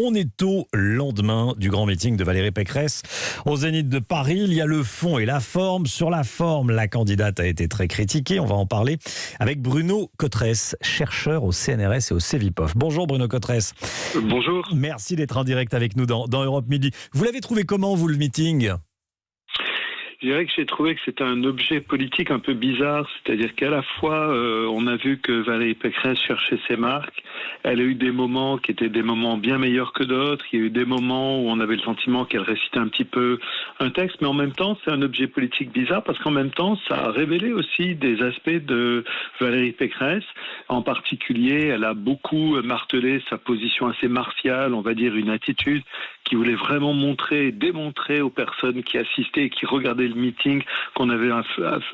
On est au lendemain du grand meeting de Valérie Pécresse au Zénith de Paris. Il y a le fond et la forme. Sur la forme, la candidate a été très critiquée. On va en parler avec Bruno Cotresse, chercheur au CNRS et au Cevipof. Bonjour Bruno Cotresse. Bonjour. Merci d'être en direct avec nous dans Europe Midi. Vous l'avez trouvé comment, vous, le meeting ? Je dirais que j'ai trouvé que c'était un objet politique un peu bizarre, c'est-à-dire qu'à la fois, on a vu que Valérie Pécresse cherchait ses marques. Elle a eu des moments qui étaient des moments bien meilleurs que d'autres. Il y a eu des moments où on avait le sentiment qu'elle récitait un petit peu un texte, mais en même temps, c'est un objet politique bizarre parce qu'en même temps, ça a révélé aussi des aspects de Valérie Pécresse. En particulier, elle a beaucoup martelé sa position assez martiale, on va dire une attitude qui voulait vraiment démontrer aux personnes qui assistaient et qui regardaient le meeting qu'on avait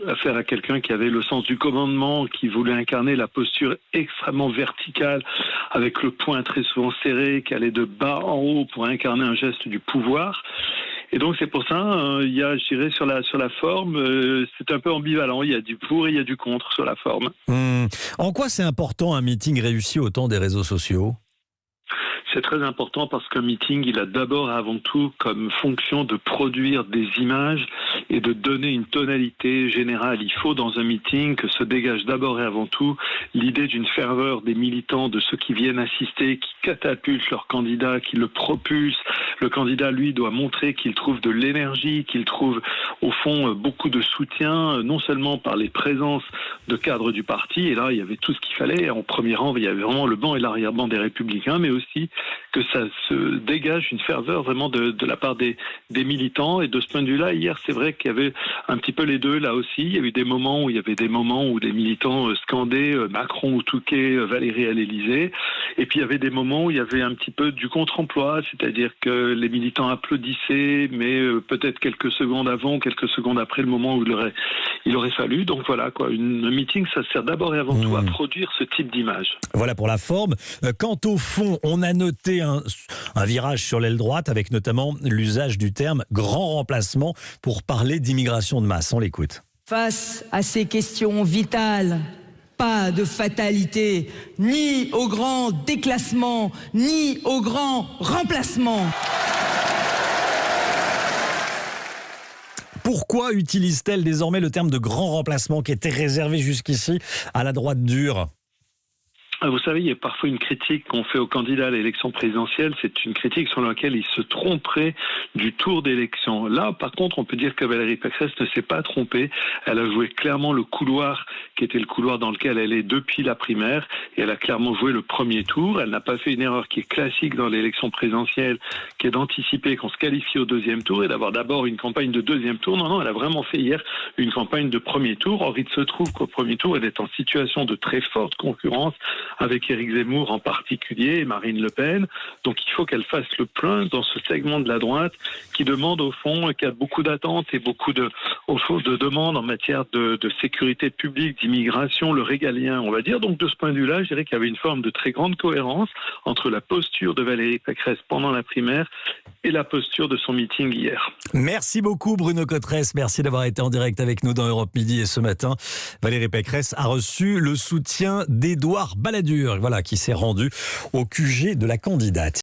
affaire à quelqu'un qui avait le sens du commandement, qui voulait incarner la posture extrêmement verticale avec le poing très souvent serré, qui allait de bas en haut pour incarner un geste du pouvoir. Et donc c'est pour ça, il y a, je dirais, sur la forme, c'est un peu ambivalent. Il y a du pour et il y a du contre sur la forme. En quoi c'est important un meeting réussi au temps des réseaux sociaux ? C'est très important parce qu'un meeting, il a d'abord et avant tout comme fonction de produire des images et de donner une tonalité générale. Il faut dans un meeting que se dégage d'abord et avant tout l'idée d'une ferveur des militants, de ceux qui viennent assister, qui catapultent leur candidat, qui le propulsent. Le candidat, lui, doit montrer qu'il trouve de l'énergie, qu'il trouve au fond beaucoup de soutien, non seulement par les présences de cadres du parti, et là il y avait tout ce qu'il fallait. En premier rang, il y avait vraiment le banc et l'arrière-banc des Républicains, mais aussi que ça se dégage une ferveur vraiment de la part des militants. Et de ce point de vue-là, hier, c'est vrai qu'il y avait un petit peu les deux là aussi. Il y a eu des moments où les militants scandaient Macron ou Touquet, Valérie à l'Élysée. Et puis il y avait des moments où il y avait un petit peu du contre-emploi, c'est-à-dire que les militants applaudissaient, mais peut-être quelques secondes avant, quelques secondes après le moment où il aurait fallu. Donc voilà, quoi. Un meeting, ça sert d'abord et avant tout à produire ce type d'image. Voilà pour la forme. Quant au fond, on a noté un virage sur l'aile droite avec notamment l'usage du terme grand remplacement pour parler d'immigration de masse. On l'écoute. Face à ces questions vitales, pas de fatalité, ni au grand déclassement, ni au grand remplacement. Pourquoi utilise-t-elle désormais le terme de grand remplacement qui était réservé jusqu'ici à la droite dure ? Vous savez, il y a parfois une critique qu'on fait aux candidats à l'élection présidentielle, c'est une critique sur laquelle ils se tromperaient du tour d'élection. Là, par contre, on peut dire que Valérie Pécresse ne s'est pas trompée. Elle a joué clairement le couloir qui était le couloir dans lequel elle est depuis la primaire, et elle a clairement joué le premier tour. Elle n'a pas fait une erreur qui est classique dans l'élection présidentielle, qui est d'anticiper qu'on se qualifie au deuxième tour et d'avoir d'abord une campagne de deuxième tour. Non, elle a vraiment fait hier une campagne de premier tour. Or, il se trouve qu'au premier tour, elle est en situation de très forte concurrence avec Éric Zemmour en particulier et Marine Le Pen. Donc il faut qu'elle fasse le plein dans ce segment de la droite qui demande au fond, qui a beaucoup d'attentes et beaucoup de demandes en matière de sécurité publique, d'immigration, le régalien, on va dire. Donc de ce point de vue-là, je dirais qu'il y avait une forme de très grande cohérence entre la posture de Valérie Pécresse pendant la primaire et la posture de son meeting hier. Merci beaucoup Bruno Cotresse, merci d'avoir été en direct avec nous dans Europe Midi. Et ce matin, Valérie Pécresse a reçu le soutien d'Édouard Balladur, voilà, qui s'est rendu au QG de la candidate.